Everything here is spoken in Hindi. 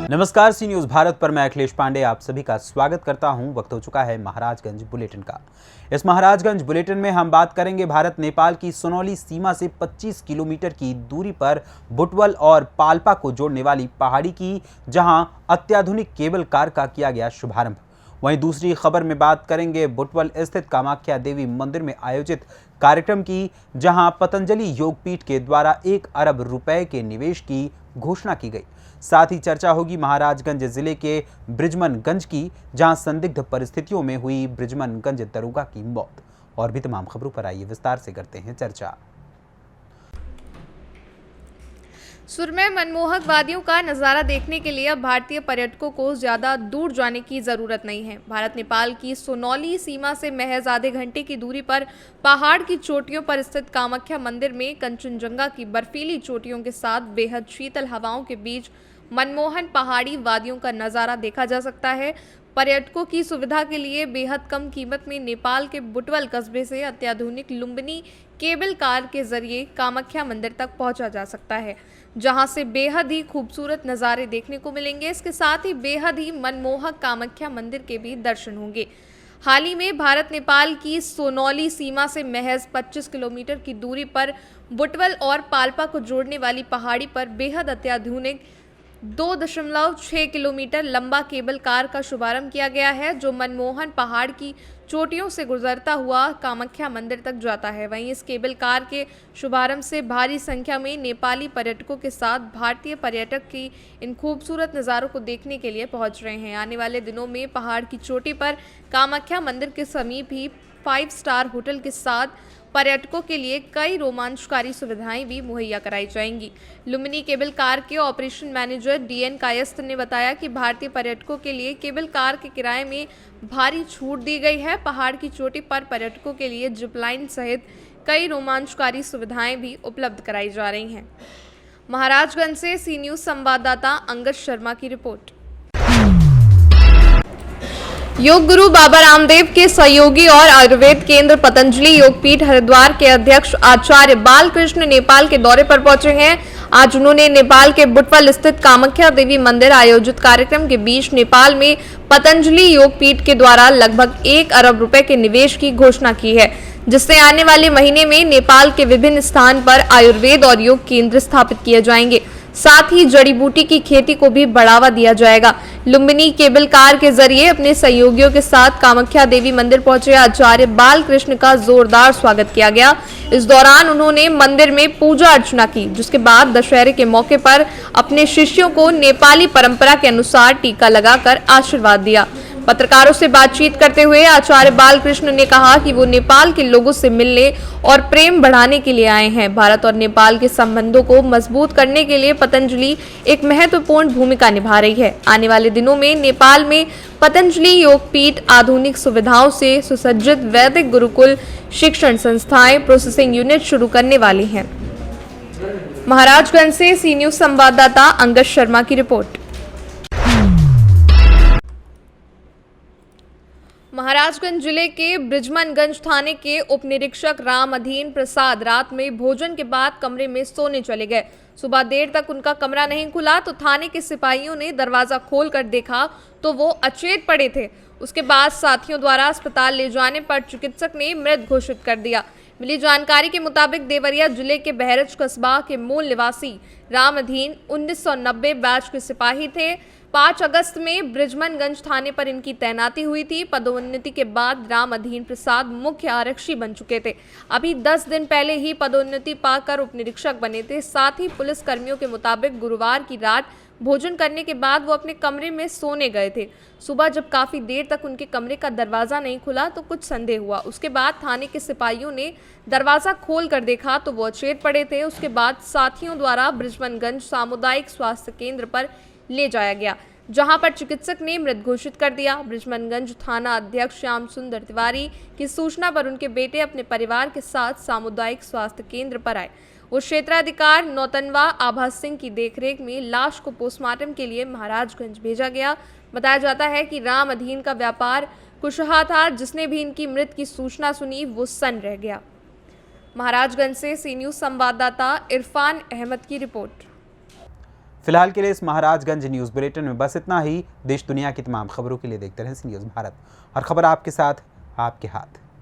नमस्कार, सी न्यूज भारत पर मैं अखिलेश पांडे आप सभी का स्वागत करता हूं। वक्त हो चुका है महाराजगंज बुलेटिन का। इस महाराजगंज बुलेटिन में हम बात करेंगे भारत नेपाल की सोनौली सीमा से 25 किलोमीटर की दूरी पर बुटवल और पाल्पा को जोड़ने वाली पहाड़ी की, जहां अत्याधुनिक केबल कार का किया गया शुभारंभ। वहीं दूसरी खबर में बात करेंगे बुटवल स्थित कामाख्या देवी मंदिर में आयोजित कार्यक्रम की, जहां पतंजलि योगपीठ के द्वारा 1 अरब रुपए के निवेश की घोषणा की गई। साथ ही चर्चा होगी महाराजगंज जिले के ब्रिजमनगंज की, जहां संदिग्ध परिस्थितियों में हुई ब्रिजमनगंज दरोगा की मौत। और भी तमाम खबरों पर आइए विस्तार से करते हैं चर्चा। सुरम्य मनमोहक वादियों का नज़ारा देखने के लिए अब भारतीय पर्यटकों को ज़्यादा दूर जाने की ज़रूरत नहीं है। भारत नेपाल की सोनौली सीमा से महज आधे घंटे की दूरी पर पहाड़ की चोटियों पर स्थित कामाख्या मंदिर में कंचनजंगा की बर्फीली चोटियों के साथ बेहद शीतल हवाओं के बीच मनमोहन पहाड़ी वादियों का नज़ारा देखा जा सकता है। पर्यटकों की सुविधा के लिए बेहद कम कीमत में नेपाल के बुटवल कस्बे से अत्याधुनिक लुम्बिनी केबल कार के जरिए कामाख्या मंदिर तक पहुंचा जा सकता है, जहां से बेहद ही खूबसूरत नज़ारे देखने को मिलेंगे। इसके साथ ही बेहद ही मनमोहक कामाख्या मंदिर के भी दर्शन होंगे। हाल ही में भारत नेपाल की सोनौली सीमा से महज 25 किलोमीटर की दूरी पर बुटवल और पाल्पा को जोड़ने वाली पहाड़ी पर बेहद अत्याधुनिक 2.6 किलोमीटर लंबा केबल कार का शुभारंभ किया गया है, जो मनमोहन पहाड़ की चोटियों से गुजरता हुआ कामाख्या मंदिर तक जाता है। वहीं इस केबल कार के शुभारंभ से भारी संख्या में नेपाली पर्यटकों के साथ भारतीय पर्यटक की इन खूबसूरत नज़ारों को देखने के लिए पहुंच रहे हैं। आने वाले दिनों में पहाड़ की चोटी पर कामाख्या मंदिर के समीप ही 5 स्टार होटल के साथ पर्यटकों के लिए कई रोमांचकारी सुविधाएं भी मुहैया कराई जाएंगी। लुम्बिनी केबल कार के ऑपरेशन मैनेजर DN कायस्थ ने बताया कि भारतीय पर्यटकों के लिए केबल कार के किराए में भारी छूट दी गई है। पहाड़ की चोटी पर पर्यटकों के लिए जिपलाइन सहित कई रोमांचकारी सुविधाएं भी उपलब्ध कराई जा रही हैं। महाराजगंज से सी न्यूज संवाददाता अंगद शर्मा की रिपोर्ट। योग गुरु बाबा रामदेव के सहयोगी और आयुर्वेद केंद्र पतंजलि योगपीठ हरिद्वार के अध्यक्ष आचार्य बालकृष्ण नेपाल के दौरे पर पहुंचे हैं। आज उन्होंने नेपाल के बुटवल स्थित कामाख्या देवी मंदिर आयोजित कार्यक्रम के बीच नेपाल में पतंजलि योगपीठ के द्वारा लगभग 1 अरब रुपए के निवेश की घोषणा की है, जिससे आने वाले महीने में नेपाल के विभिन्न स्थान पर आयुर्वेद और योग केंद्र स्थापित किए जाएंगे। साथ ही जड़ी बूटी की खेती को भी बढ़ावा दिया जाएगा। लुम्बिनी केबल कार के जरिए अपने सहयोगियों के साथ कामाख्या देवी मंदिर पहुंचे आचार्य बालकृष्ण का जोरदार स्वागत किया गया। इस दौरान उन्होंने मंदिर में पूजा अर्चना की, जिसके बाद दशहरे के मौके पर अपने शिष्यों को नेपाली परंपरा के अनुसार टीका लगाकर आशीर्वाद दिया। पत्रकारों से बातचीत करते हुए आचार्य बालकृष्ण ने कहा कि वो नेपाल के लोगों से मिलने और प्रेम बढ़ाने के लिए आए हैं। भारत और नेपाल के संबंधों को मजबूत करने के लिए पतंजलि एक महत्वपूर्ण भूमिका निभा रही है। आने वाले दिनों में नेपाल में पतंजलि योगपीठ आधुनिक सुविधाओं से सुसज्जित वैदिक गुरुकुल, शिक्षण संस्थाएं, प्रोसेसिंग यूनिट शुरू करने वाली हैं। महाराजगंज से सी न्यूज संवाददाता अंगद शर्मा की रिपोर्ट। महाराजगंज जिले के ब्रिजमनगंज थाने के उप निरीक्षक राम अधीन प्रसाद रात में भोजन के बाद कमरे में सोने चले गए। सुबह देर तक उनका कमरा नहीं खुला तो थाने के सिपाहियों ने दरवाजा खोलकर देखा तो वो अचेत पड़े थे। उसके बाद साथियों द्वारा अस्पताल ले जाने पर चिकित्सक ने मृत घोषित कर दिया। मिली जानकारी के मुताबिक देवरिया जिले के बहरच कस्बा के मूल निवासी राम अधीन 1990 बैच के सिपाही थे। 5 अगस्त में ब्रिजमनगंज थाने पर इनकी तैनाती हुई थी। पदोन्नति के बाद राम अधीन प्रसाद मुख्य आरक्षी बन चुके थे। अभी 10 दिन पहले ही पदोन्नति पाकर उप निरीक्षक बने थे। साथ ही पुलिस कर्मियों के मुताबिक गुरुवार की रात भोजन करने के बाद वो अपने कमरे में सोने गए थे। सुबह जब काफी देर तक उनके कमरे का दरवाजा नहीं खुला तो कुछ संदेह हुआ। उसके बाद थाने के सिपाहियों ने दरवाजा खोल कर देखा तो वो अचेत पड़े थे। उसके बाद साथियों द्वारा ब्रिजमनगंज सामुदायिक स्वास्थ्य केंद्र पर ले जाया गया, जहां पर चिकित्सक ने मृत घोषित कर दिया। ब्रिजमनगंज थाना अध्यक्ष श्याम सुंदर तिवारी की सूचना पर उनके बेटे अपने परिवार के साथ सामुदायिक स्वास्थ्य केंद्र पर आए। वो क्षेत्राधिकार नौतनवा आभा सिंह की देखरेख में लाश को पोस्टमार्टम के लिए महाराजगंज भेजा गया। बताया जाता है कि राम अधीन का व्यापार कुशहा था। जिसने भी इनकी मृत की सूचना सुनी वो सन्न रह गया। महाराजगंज से सी न्यूज संवाददाता इरफान अहमद की रिपोर्ट। फिलहाल के लिए इस महाराजगंज न्यूज़ बुलेटिन में बस इतना ही। देश दुनिया की तमाम खबरों के लिए देखते रहें न्यूज़ भारत, और खबर आपके साथ, आपके हाथ।